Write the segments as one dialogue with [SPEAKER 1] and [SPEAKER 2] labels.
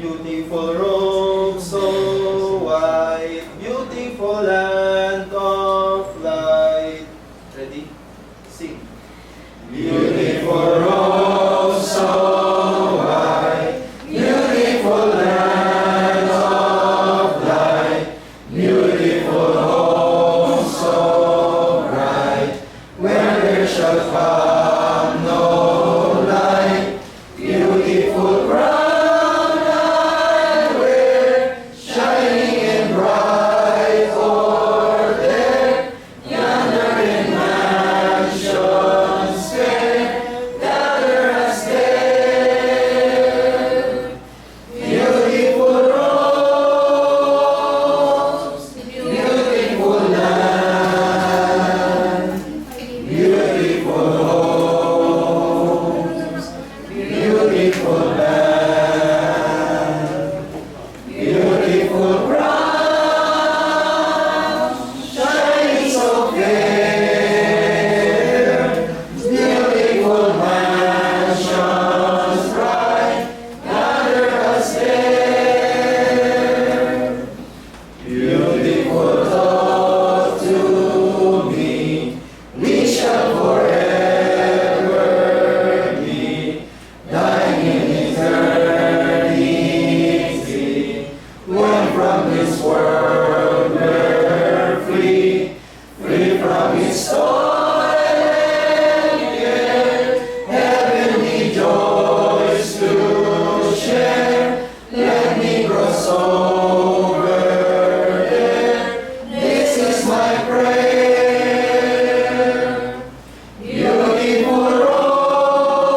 [SPEAKER 1] Beautiful robe so white, beautiful land of light. Ready? Sing. Beautiful robe so white, beautiful land of light, beautiful home so bright, when there shall come no light, beautiful crown I wear, shining and bright o'er there, yonder in mansions fair, gather us there. Beautiful rose, beautiful land, beautiful homes, beautiful land, beautiful crown, shining so fair, beautiful mansions bright, gather us there. Beautiful thought to me, we shall forever be, dying in eternity, when from this world we're free, free from its toil and care, heavenly joys to share. Let me cross over there, this is my prayer. Beautiful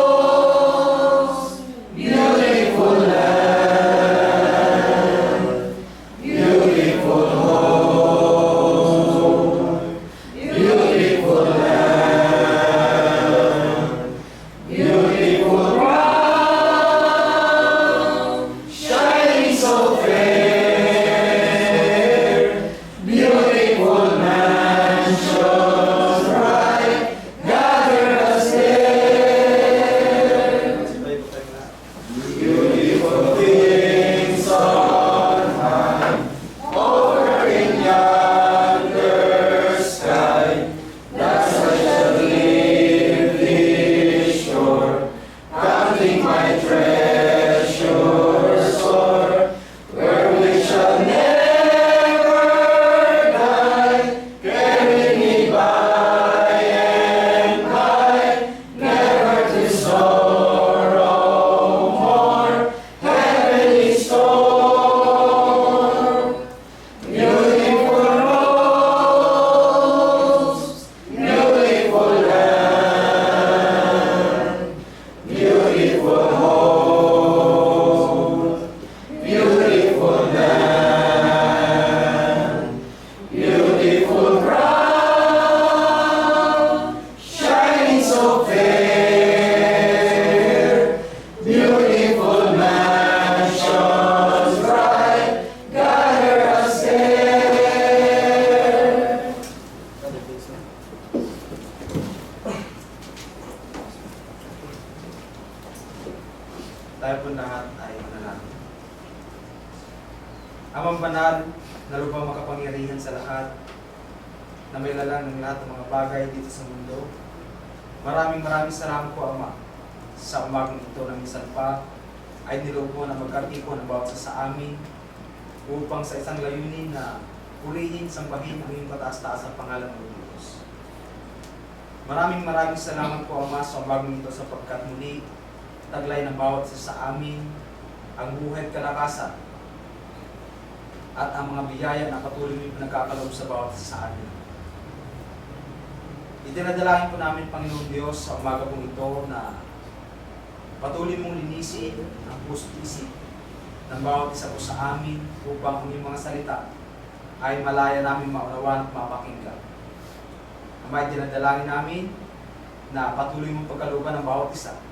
[SPEAKER 1] rose, beautiful land, beautiful home, beautiful land, beautiful crown, shining so fair, beautiful mansions bright, gather us there. Beautiful things on high, over in yonder sky, that's why I shall leave this shore, counting my treasures store, where we shall never die, carrying me by and by, never to sorrow more, heavenly store. Beautiful rose, beautiful land, beautiful home, beautiful land, beautiful crown, shining so fair, beautiful mansions bright, gather us there. Tayo po lahat ay manalangin. Amang banal, na lubhang makapangyarihan sa lahat, na may lalang ng lahat ng mga bagay dito sa mundo. Maraming salamat po, Ama, sa umagang ito ng minsan pa ay niloob mo na magkatipon ang bawat isa sa amin upang sa isang layunin na purihin, sambahin ang iyong kataas-taas ang pangalan ng Diyos. Maraming salamat po, Ama, sa umagang ito sapagkat muli taglay ng bawat isa sa amin ang buhay at kalakasan at ang mga biyaya na patuloy mo pinagkakaloob sa bawat isa sa amin. Itinadalangin po namin, Panginoon Diyos, sa umaga pong ito na patuloy mong linisin ang puso't isip ng bawat isa po sa amin upang ang iyong mga salita ay malaya namin maunawan at mapakinggan. Ama, itinadalangin namin na patuloy mong pagkalooban ng bawat isa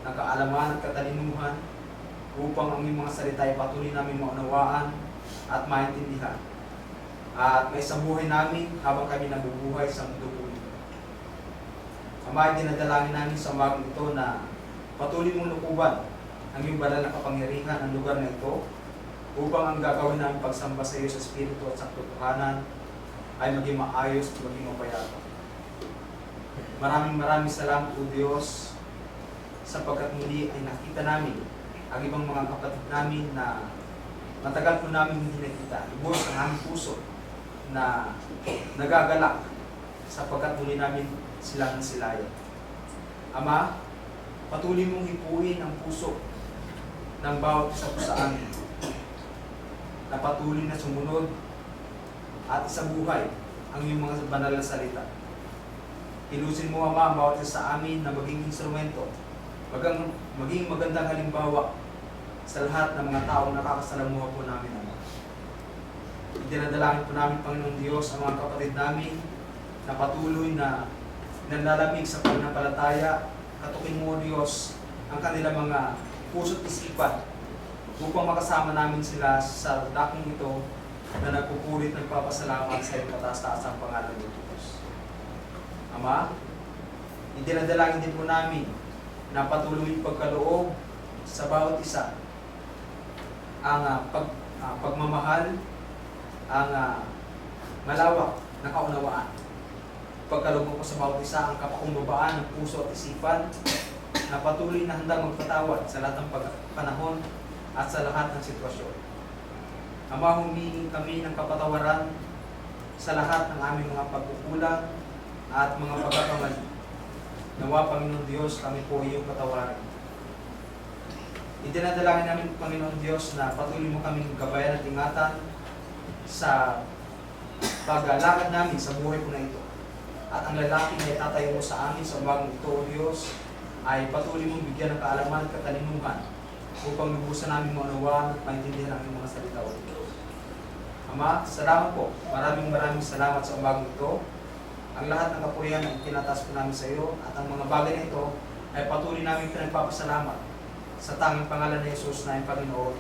[SPEAKER 1] ng kaalaman at katalinuhan upang ang iyong mga salita ay patuloy namin maunawaan at maintindihan at may isang buhay namin habang kami nabubuhay sa mundo po ito. Ama, dinadalangin namin sa umagang ito na patuloy mong lukuban ang iyong banal na kapangyarihan ang lugar na ito upang ang gagawin namin pagsamba sa iyo sa Espiritu at sa katotohanan ay maging maayos at maging mapayapa. Maraming salamat o Diyos sapagkat muli ay nakita namin ang ibang mga kapatid namin na matagal po namin hindi nakita. Ibos ang aming puso na nagagalak sapagkat muli namin silang nasilayan. Ama, patuloy mong hipuin ang puso ng bawat isa po sa amin na patuloy na sumunod at isabuhay ang iyong mga banal na salita. Ilusin mo, Ama, ang bawat isa sa amin na maging instrumento, maging magandang halimbawa sa lahat ng mga taong nakakasalamuha po namin, Ama. Idinadalangin po namin, Panginoong Diyos, ang mga kapatid namin na patuloy na nanlalamig sa pananampalataya. Katukin mo, Diyos, ang kanilang mga puso't isipan upang makasama namin sila sa daking ito na nagpupulit nagpapasalamat sa iyong kataas-taasang pangalan ng Diyos. Ama, idinadalangin din po namin na patuloy pagkaloob sa bawat isa ang pagmamahal, ang malawak na kaunawaan. Pagkaloob po sa bawat isa ang kapakumbabaan ng puso at isipan na patuloy na handang magpatawad sa lahat ng panahon at sa lahat ng sitwasyon. Ama, humingi kami ng kapatawaran sa lahat ng aming mga pagkukulang at mga pagkakamali. Nawa, Panginoon Diyos, kami po iyong patawarin. Idinadalangin namin, Panginoon Diyos, na patuloy mo kaming gabayan at ingatan sa paglalakad namin sa buhay po na ito. At ang lalaki na itatayo mo sa amin sa umagang ito, O Diyos, ay patuloy mong bigyan ng kaalaman at katalinuhan upang lubusan namin maunawaan at maintindihan ang mga salita, O Diyos. Ama, salamat po. Maraming salamat sa umagang ito. Ang lahat ng kapurihan ay tinataas po namin sa iyo at ang mga bagay na ito ay patuloy namin pinagpapasalamat sa tanging pangalan ni Jesus na ang Panginoon.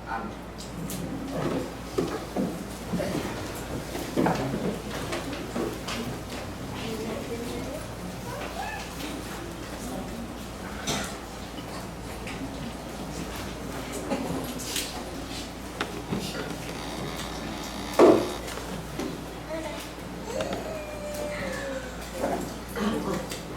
[SPEAKER 1] Amen.